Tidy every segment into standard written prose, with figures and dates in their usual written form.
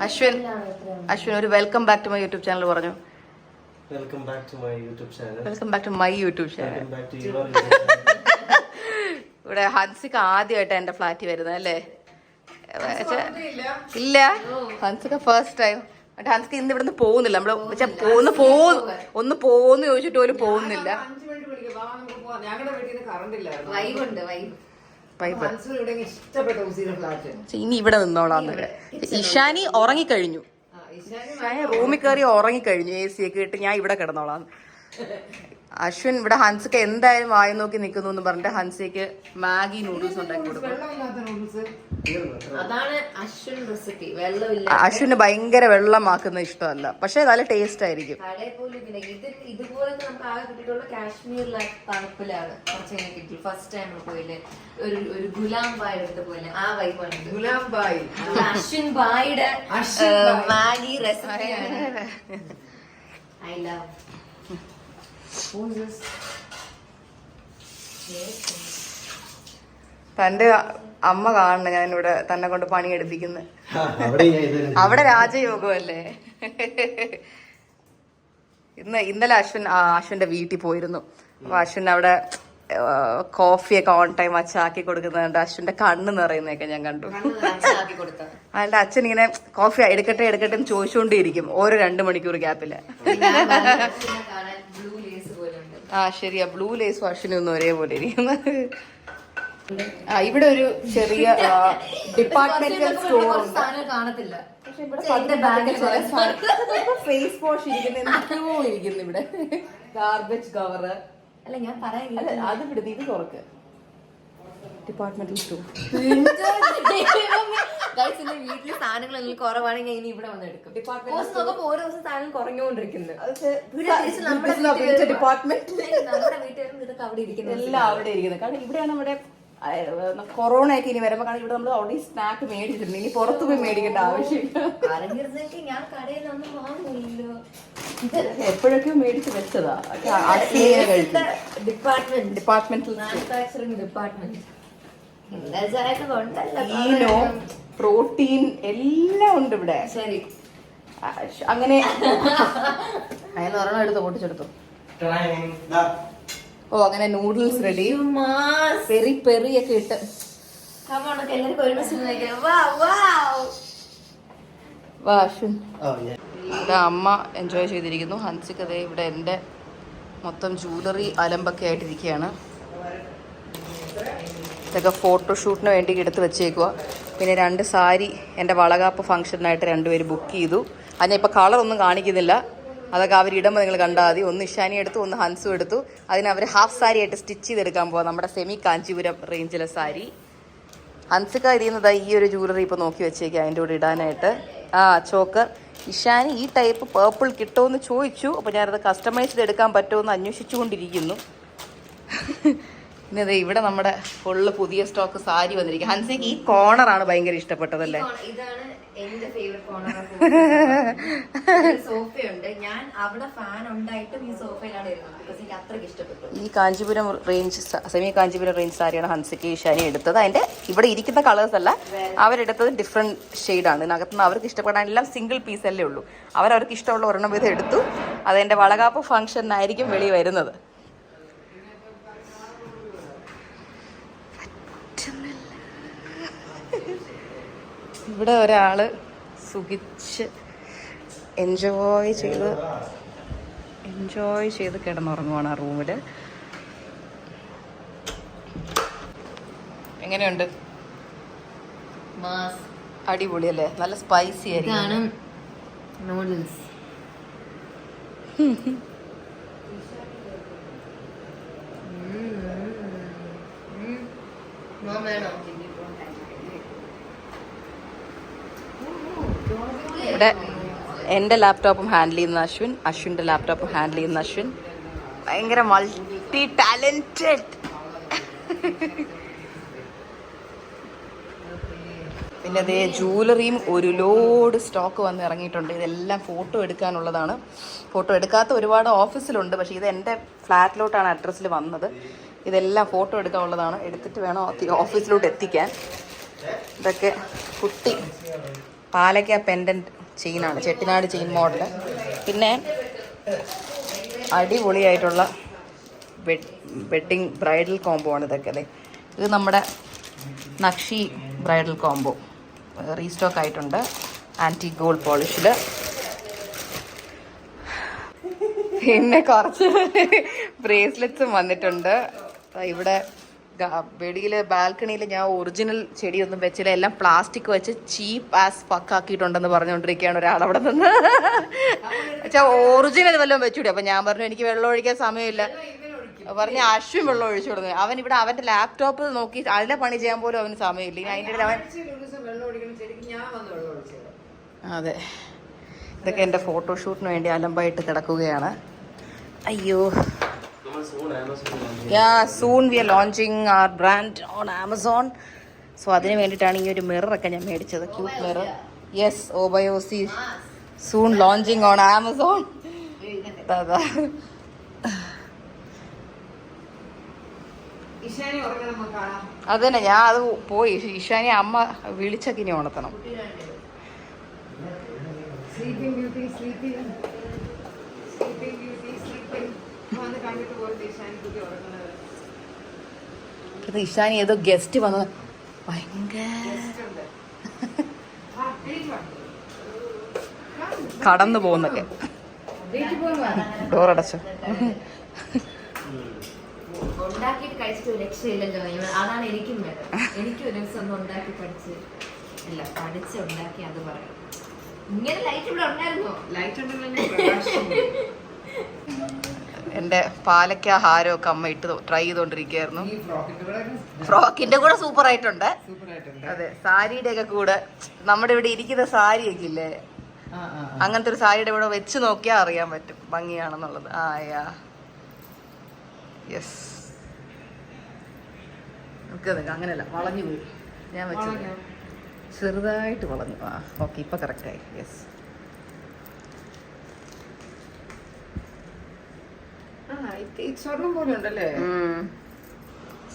അശ്വിൻ ഒരു welcome back to my YouTube channel പറഞ്ഞു. Welcome back to my YouTube channel. Welcome back to my YouTube channel. Welcome back to your YouTube channel. ഇവിടെ ഹൻസിക ആദ്യമായിട്ട് എന്റെ ഫ്ലാറ്റിൽ വരുന്നത് അല്ലേ? ഇല്ല, ഹൻസിക ഫസ്റ്റ് ടൈം. ഹൻസിക ഇന്ന് ഇവിടുന്ന് പോകുന്നില്ല. നമ്മള് ഒന്ന് പോന്ന് ചോദിച്ചിട്ട് പോലും പോകുന്നില്ല. ഇനി ഇവിടെ നിന്നോളാം. ഇഷാനി ഉറങ്ങിക്കഴിഞ്ഞു. ഇഷാനി റൂമിൽ കയറി ഉറങ്ങിക്കഴിഞ്ഞു. AC ഒക്കെ ഇട്ട് ഞാൻ ഇവിടെ കിടന്നോളാം. അശ്വിൻ ഇവിടെ ഹൻസിക എന്തായാലും വായി നോക്കി നിൽക്കുന്നു എന്ന് പറഞ്ഞിട്ട് ഹൻസിക്ക് മാഗി നൂഡിൽസ് ഉണ്ടാക്കി കൊടുക്കും. അശ്വിന് ഭയങ്കര വെള്ളമാക്കുന്ന ഇഷ്ടമല്ല, പക്ഷെ നല്ല ടേസ്റ്റ് ആയിരിക്കും. തന്റെ അമ്മ കാണണം ഞാനിവിടെ തന്നെ കൊണ്ട് പണിയെടുപ്പിക്കുന്നത്. അവിടെ രാജയോഗമല്ലേ. ഇന്നലെ അശ്വിന്റെ വീട്ടിൽ പോയിരുന്നു. അപ്പൊ അശ്വിൻ അവിടെ കോഫിയൊക്കെ ഓൺ ടൈം അച്ഛാക്കി കൊടുക്കുന്നുണ്ട്. അശ്വിന്റെ കണ്ണ് നിറയുന്നതൊക്കെ ഞാൻ കണ്ടു. അയാളുടെ അച്ഛൻ ഇങ്ങനെ കോഫി എടുക്കട്ടെ എന്ന് ചോദിച്ചുകൊണ്ടിരിക്കും ഓരോ 2 മണിക്കൂർ ഗ്യാപ്പില്. ശരിയാ, ബ്ലൂ ലേസും അശ്വിനും ഒരേപോലെ ഇരിക്കുന്നു. ഇവിടെ ഒരു ചെറിയ ഡിപ്പാർട്ട്മെന്റൽ സ്റ്റോർ കാണത്തില്ല. പക്ഷെ ഇവിടെ ഫേസ് വാഷ് ഇരിക്കുന്ന എന്തൊക്കെയോ ഇരിക്കുന്നു. ഇവിടെ ഗാർബേജ് കവറ് അല്ല, ഞാൻ പറയാൻ അത് വിടുന്നത്. ഇത് തുറക്ക്. Departmental store. വീട്ടില് സാധനങ്ങൾ കുറവാണെങ്കിൽ ഇനി ഇവിടെ വന്ന് എടുക്കും. ഓരോ ദിവസം സാധനം കുറഞ്ഞുകൊണ്ടിരിക്കുന്നത്. ഡിപ്പാർട്ട്മെന്റ് നമ്മുടെ വീട്ടുകാരും ഇതൊക്കെ അവിടെ ഇരിക്കുന്നത്, എല്ലാം അവിടെ ഇരിക്കുന്നത്. കാരണം ഇവിടെയാണ് നമ്മുടെ കൊറോണ ഒക്കെ ഇനി വരുമ്പോ. കാരണം ഇവിടെ നമ്മൾ ഓൾറെഡി സ്നാക്ക് മേടിച്ചിട്ടുണ്ട്. ഇനി പുറത്തു പോയി മേടിക്കേണ്ട ആവശ്യമില്ല. എപ്പോഴൊക്കെ മേടിച്ച് വെച്ചതാ. ഡിപ്പാർട്ട്മെന്റൽ ഈനോ പ്രോട്ടീൻ എല്ലാം ഉണ്ട് ഇവിടെ. ശരി, അങ്ങനെ അതിന് ഒരെണ്ണം എടുത്ത് പൊട്ടിച്ചെടുത്തു. ഓ, അങ്ങനെ നൂഡിൽസ് റെഡി. പെറിയൊക്കെ ഇട്ട് ഇവിടെ അമ്മ എൻജോയ് ചെയ്തിരിക്കുന്നു. ഹൻസിക്കതേ ഇവിടെ എൻ്റെ മൊത്തം ജൂവലറി അലമ്പൊക്കെ ആയിട്ടിരിക്കുകയാണ്. ഇതൊക്കെ ഫോട്ടോഷൂട്ടിന് വേണ്ടി എടുത്ത് വെച്ചേക്കുക. പിന്നെ 2 സാരി എൻ്റെ വളകാപ്പ് ഫംഗ്ഷനായിട്ട് 2 പേര് ബുക്ക് ചെയ്തു. അതിനെ ഇപ്പോൾ കളറൊന്നും കാണിക്കുന്നില്ല. അതൊക്കെ അവരിടുമ്പോൾ നിങ്ങൾ കണ്ടാൽ മതി. ഒന്ന് ഇഷാനി എടുത്തു, ഒന്ന് ഹൻസും എടുത്തു. അതിന് അവർ ഹാഫ് സാരി ആയിട്ട് സ്റ്റിച്ച് ചെയ്തെടുക്കാൻ പോവാം. നമ്മുടെ സെമി കാഞ്ചീപുരം റേഞ്ചിലെ സാരി. ഹൻസിക്ക ഇരിക്കുന്നത് ഈ ഒരു ജൂവലറി ഇപ്പോൾ നോക്കി വെച്ചേക്കുക അതിൻ്റെ കൂടെ ഇടാനായിട്ട്. ചോക്കർ. ഇഷാനി ഈ ടൈപ്പ് പേർപ്പിൾ കിട്ടുമെന്ന് ചോദിച്ചു. അപ്പോൾ ഞാനത് കസ്റ്റമൈസ് ചെയ്തെടുക്കാൻ പറ്റുമെന്ന് അന്വേഷിച്ചുകൊണ്ടിരിക്കുന്നു. പിന്നെ അതെ ഇവിടെ നമ്മുടെ ഫുള്ള് പുതിയ സ്റ്റോക്ക് സാരി വന്നിരിക്കും. ഹൻസിക്ക് ഈ കോർണറാണ് ഭയങ്കര ഇഷ്ടപ്പെട്ടതല്ലേ? എന്റെ ഫേവറേറ്റ് കോർണർ. സോഫയുണ്ട്. ഞാൻ അവിടെ ഫാൻ ഉണ്ടായിട്ടും ഈ സോഫയിലാണ് ഇരുന്നത്. ബിക്കോസ് എനിക്ക് അത്രയ്ക്ക് ഇഷ്ടപ്പെട്ടു. ഈ Kanchipuram range semi Kanchipuram range സാരിയാണ് ഹൻസിക്ക് ഇഷാനി എടുത്തത്. അതിന്റെ ഇവിടെ ഇരിക്കുന്ന കളേഴ്സ് അല്ല, അവരെടുത്തത് ഡിഫറെന്റ് ഷെയ്ഡാണ്. ഇതിനകത്തുനിന്ന് അവർക്ക് ഇഷ്ടപ്പെടാൻ എല്ലാം സിംഗിൾ പീസ് അല്ലേ ഉള്ളൂ. അവർക്ക് ഇഷ്ടമുള്ള ഒരെണ്ണം വീതം എടുത്തു. അതെന്റെ വളകാപ്പ് ഫംഗ്ഷനായിരിക്കും വെളി വരുന്നത്. ഇവിടെ ഒരാള് സുഖിച്ച് എൻജോയ് ചെയ്ത് കിടന്നുറങ്ങുവാണ് ആ റൂമില്. എങ്ങനെയുണ്ട്? അടിപൊളിയല്ലേ? നല്ല സ്പൈസി ആയിരിക്കും. നൂഡിൽസ് ഇവിടെ എൻ്റെ ലാപ്ടോപ്പും ഹാൻഡിൽ ചെയ്യുന്ന അശ്വിൻ്റെ ലാപ്ടോപ്പും ഹാൻഡിൽ ചെയ്യുന്ന അശ്വിൻ. ഭയങ്കര മൾട്ടി ടാലന്റഡ്. പിന്നെ അതേ ജൂവലറിയും ഒരു ലോഡ് സ്റ്റോക്ക് വന്ന് ഇറങ്ങിയിട്ടുണ്ട്. ഇതെല്ലാം ഫോട്ടോ എടുക്കാനുള്ളതാണ്. ഫോട്ടോ എടുക്കാത്ത ഒരുപാട് ഓഫീസിലുണ്ട്. പക്ഷേ ഇത് എൻ്റെ ഫ്ലാറ്റിലോട്ടാണ് അഡ്രസ്സിൽ വന്നത്. ഇതെല്ലാം ഫോട്ടോ എടുക്കാനുള്ളതാണ്. എടുത്തിട്ട് വേണം ഓഫീസിലോട്ട് എത്തിക്കാൻ. ഇതൊക്കെ കുട്ടി പാലക്ക പെൻഡൻറ്റ് ചെയിനാണ്, ചെട്ടിനാട് ചെയിൻ മോഡൽ. പിന്നെ അടിപൊളിയായിട്ടുള്ള വെഡ്ഡിങ് ബ്രൈഡൽ കോംബോ ആണ് ഇതൊക്കെ. അല്ലേ, ഇത് നമ്മുടെ നക്ഷി ബ്രൈഡൽ കോംബോ റീസ്റ്റോക്ക് ആയിട്ടുണ്ട് ആൻറ്റി ഗോൾഡ് പോളിഷിൽ. പിന്നെ കുറച്ച് ബ്രേസ്ലെറ്റ്സും വന്നിട്ടുണ്ട്. ഇവിടെ വെടിയിൽ ബാൽക്കണിയിൽ ഞാൻ ഒറിജിനൽ ചെടിയൊന്നും വെച്ചില്ല, എല്ലാം പ്ലാസ്റ്റിക് വെച്ച് ചീപ്പ് ആസ് പക്കാക്കിയിട്ടുണ്ടെന്ന് പറഞ്ഞുകൊണ്ടിരിക്കുകയാണ് ഒരാളവിടെ നിന്ന്. വെച്ചാൽ ഒറിജിനൽ വല്ലതും വെച്ചുകൂടി. അപ്പം ഞാൻ പറഞ്ഞു എനിക്ക് വെള്ളം ഒഴിക്കാൻ സമയമില്ല. പറഞ്ഞ് അശ്വിൻ വെള്ളം ഒഴിച്ചു കൊടുത്തു. അവൻ ഇവിടെ അവൻ്റെ ലാപ്ടോപ്പ് നോക്കി അതിലെ പണി ചെയ്യാൻ പോലും അവന് സമയമില്ല. ഇനി അതിൻ്റെ ഇടയിൽ അവൻ അതെ. ഇതൊക്കെ എൻ്റെ ഫോട്ടോഷൂട്ടിന് വേണ്ടി അലമ്പായിട്ട് കിടക്കുകയാണ്. അയ്യോ, soon we are launching our brand on Amazon. So അതിന് വേണ്ടിയിട്ടാണ് ഈ ഒരു മിററൊക്കെ ഞാൻ മേടിച്ചത്, ക്യൂട്ട് മിറർ. യെസ്, ഓബയോസി സൂൺ ലോഞ്ചിങ് ഓൺ ആമസോൺ. അതന്നെ, ഞാൻ അത് പോയി ഇഷാനി അമ്മ വിളിച്ചൊക്കെ ഇനി ഉണർത്തണം. ഇഷാനി ഏതോ ഗസ്റ്റ് വന്നത് ഭയങ്കര കടന്നു പോകുന്നൊക്കെ. ഡോറടച്ചു. ഉണ്ടാക്കിയിട്ട് കഴിച്ചിട്ട് ഒരു രക്ഷയില്ലല്ലോ. അതാണ് എനിക്കും വേണ്ടത്. എനിക്കും ഒരു ദിവസം ഒന്ന് ഉണ്ടാക്കി പഠിച്ച് അല്ല പഠിച്ച് ഉണ്ടാക്കി അത് പറയാം. ഇങ്ങനെ ലൈറ്റ് ഇവിടെ ഉണ്ടായിരുന്നോ? ലൈറ്റ് ഉണ്ടെങ്കിൽ എൻ്റെ പാലക്ക ഹാരമൊക്കെ അമ്മ ഇട്ട് ട്രൈ ചെയ്തോണ്ടിരിക്കുകയായിരുന്നു. ഫ്രോക്കിന്റെ കൂടെ സൂപ്പർ ആയിട്ടുണ്ട്. അതെ, സാരിയുടെ ഒക്കെ കൂടെ നമ്മുടെ ഇവിടെ ഇരിക്കുന്ന സാരിയൊക്കെ ഇല്ലേ, അങ്ങനത്തെ ഒരു സാരിയുടെ കൂടെ വെച്ച് നോക്കിയാൽ അറിയാൻ പറ്റും ഭംഗിയാണെന്നുള്ളത്. യാ യെസ്. അങ്ങനെയല്ല, വളഞ്ഞു പോയി. ഞാൻ വെച്ചത് ചെറുതായിട്ട് വളഞ്ഞു. ഓക്കെ, ഇപ്പൊ കറക്റ്റായി. യെസ്.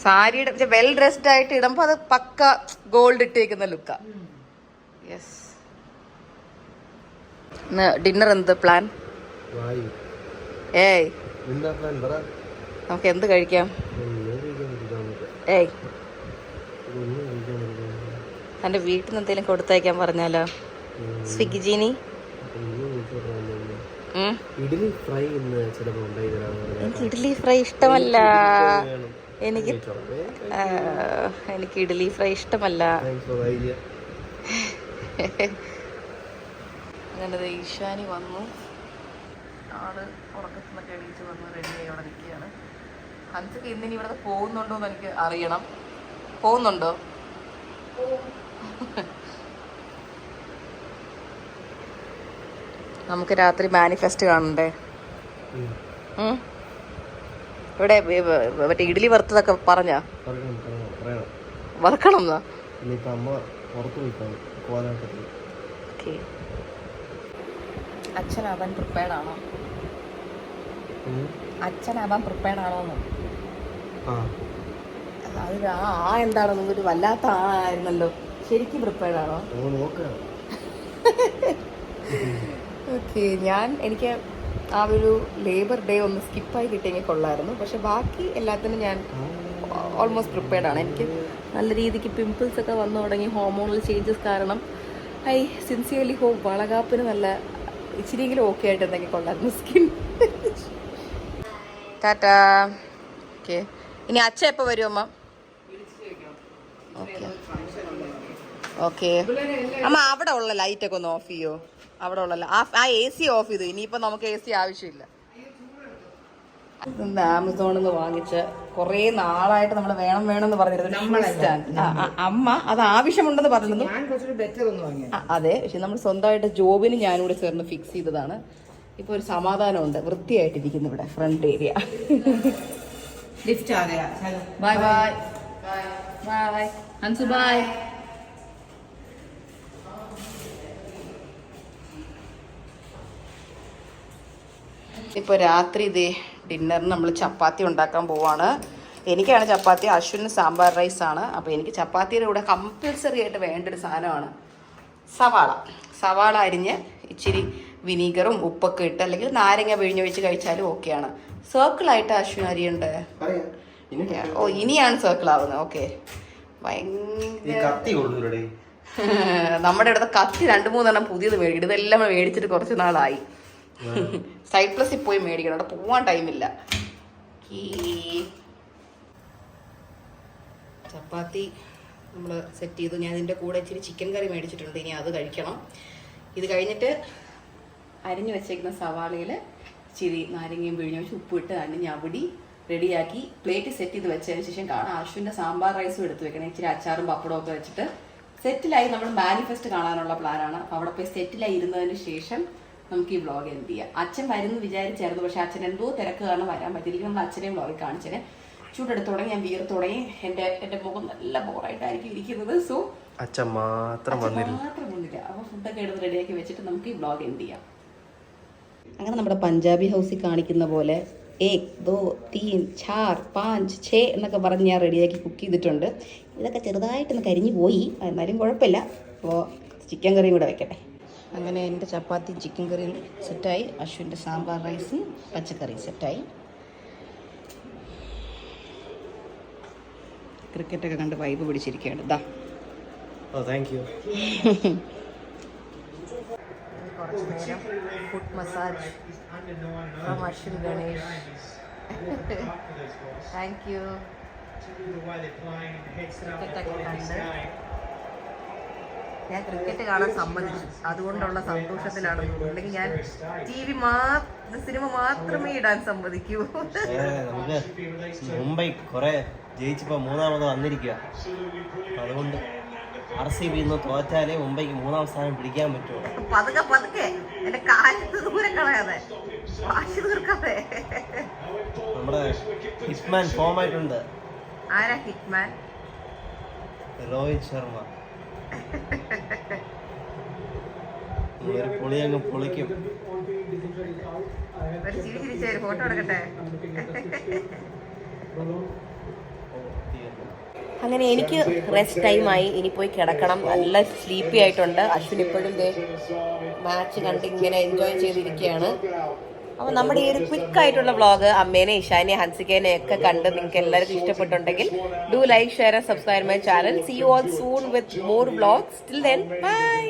സാരിയുടെ വെൽ ഡ്രസ്ഡ് ആയിട്ട് ഇടുമ്പോ അത് പക്ക ഗോൾഡ് ഇട്ടേക്കുന്ന ലുക്കാ. യെസ്. ഡിന്നർ എന്ത് പ്ലാൻ? ഏയ്, നമുക്ക് എന്ത് കഴിക്കാം? ഏയ്, തൻ്റെ വീട്ടിൽ നിന്ന് എന്തെങ്കിലും കൊടുത്തയക്കാൻ പറഞ്ഞാലോ? സ്വിഗ്ഗി ജീനി. എനിക്ക് ഇഡ്ഡലി ഫ്രൈ ഇഷ്ടമല്ല. എനിക്ക് ഇഡ്ഡലി ഫ്രൈ ഇഷ്ടമല്ല. അങ്ങനെ ഈശാനി വന്നു. ആള് ഉറക്കത്തുനിന്നൊക്കെ എണീച്ച് വന്ന് റെഡിയായി അവിടെ നിൽക്കുകയാണ്. ഹൻസക്ക് ഇന്നിനി ഇവിടെ പോകുന്നുണ്ടോ എന്ന് എനിക്ക് അറിയണം. പോകുന്നുണ്ടോ? നമുക്ക് രാത്രി മാനിഫെസ്റ്റ് കാണണ്ടേ? ഇവിടെ മറ്റേ ഇഡ്ഡലി വറുത്തതൊക്കെ പറഞ്ഞാ വറക്കണം എന്നാ. അച്ഛനാവാൻ പ്രിപ്പയർഡ് ആണോ? അച്ഛനാവാൻ പ്രിപ്പയർഡ് ആണോന്ന്? അത് എന്താണെന്ന് ഒരു വല്ലാത്ത ആയിരുന്നല്ലോ. ശരിക്കും പ്രിപ്പയർഡ് ആണോ? ഓക്കെ, എനിക്ക് ആ ഒരു ലേബർ ഡേ ഒന്ന് സ്കിപ്പായി കിട്ടിയെങ്കിൽ കൊള്ളായിരുന്നു. പക്ഷെ ബാക്കി എല്ലാത്തിനും ഞാൻ ഓൾമോസ്റ്റ് പ്രിപ്പയർഡ് ആണ്. എനിക്ക് നല്ല രീതിക്ക് പിമ്പിൾസ് ഒക്കെ വന്നു തുടങ്ങി, ഹോർമോണൽ ചേഞ്ചസ് കാരണം. ഐ സിൻസിയർലി ഹോപ്പ് വളകാപ്പിന് നല്ല ഇച്ചിരിയെങ്കിലും ഓക്കെ ആയിട്ട് എന്തെങ്കിലും കൊള്ളായിരുന്നു സ്കിൻ. ടാറ്റാ. ഓക്കെ, ഇനി അച്ഛൻ എപ്പോൾ വരും അമ്മ? ഓക്കെ ഓക്കെ അമ്മ, അവിടെ ഉള്ള ലൈറ്റൊക്കെ ഒന്ന് ഓഫ് ചെയ്യോ? അവിടെ ഉള്ളല്ലോ ആ AC ഓഫ് ചെയ്തു. ഇനിയിപ്പോൾ നമുക്ക് AC ആവശ്യമില്ല. ആമസോണിൽ നിന്ന് വാങ്ങിച്ച കുറേ നാളായിട്ട് നമ്മൾ വേണമെന്ന് പറഞ്ഞിരുന്നു. അമ്മ അത് ആവശ്യമുണ്ടെന്ന് പറഞ്ഞിരുന്നു. അതെ, പക്ഷെ നമ്മൾ സ്വന്തമായിട്ട് ജോബിന് ഞാനും കൂടെ ചേർന്ന് ഫിക്സ് ചെയ്തതാണ്. ഇപ്പോൾ ഒരു സമാധാനമുണ്ട്, വൃത്തിയായിട്ടിരിക്കുന്നു ഇവിടെ front area. Bye bye bye Hansu, bye. ഇപ്പോൾ രാത്രി ഇതേ ഡിന്നറിന് നമ്മൾ ചപ്പാത്തി ഉണ്ടാക്കാൻ പോവാണ്. എനിക്കാണ് ചപ്പാത്തി, അശ്വിന് സാമ്പാർ റൈസാണ്. അപ്പോൾ എനിക്ക് ചപ്പാത്തിയുടെ കൂടെ കമ്പൽസറി ആയിട്ട് വേണ്ട ഒരു സാധനമാണ് സവാള അരിഞ്ഞ് ഇച്ചിരി വിനീഗറും ഉപ്പൊക്കെ ഇട്ട് അല്ലെങ്കിൽ നാരങ്ങ പിഴിഞ്ഞൊഴിച്ച് കഴിച്ചാലും ഓക്കെയാണ്. സർക്കിളായിട്ട് അശ്വിൻ അരിയുണ്ട്. ഓ ഇനിയാണ് സർക്കിൾ ആവുന്നത്. ഓക്കെ ഭയങ്കര നമ്മുടെ അടുത്ത കത്തി 2-3 പുതിയത് മേടിക്കും. ഇതെല്ലാം മേടിച്ചിട്ട് കുറച്ച് നാളായി. സൈപ്ലസിൽ പോയി മേടിക്കണം, അവിടെ പോവാൻ ടൈമില്ല. ചപ്പാത്തി നമ്മൾ സെറ്റ് ചെയ്തു. ഞാൻ ഇതിൻ്റെ കൂടെ ഇച്ചിരി ചിക്കൻ കറി മേടിച്ചിട്ടുണ്ട്, ഇനി അത് കഴിക്കണം. ഇത് കഴിഞ്ഞിട്ട് അരിഞ്ഞു വെച്ചേക്കുന്ന സവാളയിൽ ഇച്ചിരി നാരങ്ങയും പിഴിഞ്ഞ് വെച്ച് ഉപ്പിട്ട് ഞവടി റെഡിയാക്കി പ്ലേറ്റ് സെറ്റ് ചെയ്ത് വെച്ചതിന് ശേഷം കാണാം. അശ്വിൻ്റെ സാമ്പാർ റൈസും എടുത്ത് വെക്കണം. ഇച്ചിരി അച്ചാറും പപ്പടവും ഒക്കെ വെച്ചിട്ട് സെറ്റിലായി നമ്മൾ മാനിഫെസ്റ്റ് കാണാനുള്ള പ്ലാനാണ്. അപ്പോൾ അവിടെ പോയി സെറ്റിലായി ഇരുന്നതിന് ശേഷം നമുക്ക് ഈ വ്ളോഗ് എന്ത് ചെയ്യാം. അച്ഛൻ വരുന്നു വിചാരിച്ചായിരുന്നു, പക്ഷെ അച്ഛൻ എന്തോ തിരക്ക് കാരണം വരാൻ പറ്റില്ല. നമ്മൾ അച്ഛനെയും വ്ളോഗിൽ കാണിച്ചതിന് ചൂടെടുത്ത് തുടങ്ങി, ഞാൻ വീർത്ത് തുടങ്ങി. എൻ്റെ മുഖം നല്ല ബോറായിട്ടായിരിക്കും ഇരിക്കുന്നത്. സോ അച്ഛൻ മാത്രം വന്നില്ല. അപ്പോൾ ഫുഡൊക്കെ എടുത്ത് റെഡിയാക്കി വെച്ചിട്ട് നമുക്ക് ഈ വ്ളോഗ് എന്ത് ചെയ്യാം. അങ്ങനെ നമ്മുടെ പഞ്ചാബി ഹൗസിൽ കാണിക്കുന്ന പോലെ 1 2 3 4 5 6 എന്നൊക്കെ പറഞ്ഞ് ഞാൻ റെഡിയാക്കി കുക്ക് ചെയ്തിട്ടുണ്ട്. ഇതൊക്കെ ചെറുതായിട്ടൊന്ന് കരിഞ്ഞു പോയി, എന്നാലും കുഴപ്പമില്ല. അപ്പോൾ ചിക്കൻ കറിയും കൂടെ വെക്കട്ടെ. അങ്ങനെ എൻ്റെ ചപ്പാത്തി ചിക്കൻ കറിയും സെറ്റായി. അശ്വിൻ്റെ സാമ്പാർ റൈസും പച്ചക്കറിയും സെറ്റായി. ക്രിക്കറ്റൊക്കെ കണ്ട് വൈബ് പിടിച്ചിരിക്കുകയാണ്. ഇതാ താങ്ക് യു. കുറച്ച് നേരം foot massage from Ashwin Ganesh. Thank you. ക്രിക്കറ്റൊക്കെ കണ്ട് ഞാൻ ക്രിക്കറ്റ് കാണാൻ സമ്മതിച്ചു, അതുകൊണ്ടുള്ള സന്തോഷത്തിലാണ്. അല്ലെങ്കിൽ ഞാൻ സിനിമ മാത്രമേ ഇടാൻ സമ്മതിക്കൂ. നമുക്ക് മുംബൈ കുറെ ജയിച്ചപ്പോ 3ാമത് വന്നിരിക്കുക. അതുകൊണ്ട് RCB തോറ്റാലേ മുംബൈക്ക് 3ാം സ്ഥാനം പിടിക്കാൻ പറ്റുമോ. പതുക്കെ എന്റെ കാലത്ത് ദൂരം കളയാതെ വാശി തീർക്കാതെ. നമ്മുടെ ഹിറ്റ്മാൻ ഫോം ആയിട്ടുണ്ട്. ആരാ ഹിറ്റ്മാൻ? രോഹിത് ശർമ്മ. ഒരു പൊളി അങ്ങ് പൊളിക്കും. ഒരു ചിരി ചിരിച്ചൊരു ഫോട്ടോ എടുക്കട്ടെ. അങ്ങനെ എനിക്ക് റെസ്റ്റ് ടൈമായി, ഇനി പോയി കിടക്കണം. നല്ല സ്ലീപ്പി ആയിട്ടുണ്ട്. അശ്വിൻ ഇപ്പോഴും മാച്ച് കണ്ട് ഇങ്ങനെ എൻജോയ് ചെയ്തിരിക്കുകയാണ്. അപ്പോൾ നമ്മുടെ ഈ ഒരു ക്വിക്ക് ആയിട്ടുള്ള വ്ളോഗ് അമ്മേനെ ഇഷാനെ ഹൻസിക്കേനെ ഒക്കെ കണ്ട് നിങ്ങൾക്ക് എല്ലാവർക്കും ഇഷ്ടപ്പെട്ടുണ്ടെങ്കിൽ do like share and subscribe my channel. See you all soon with more vlogs. Till then by.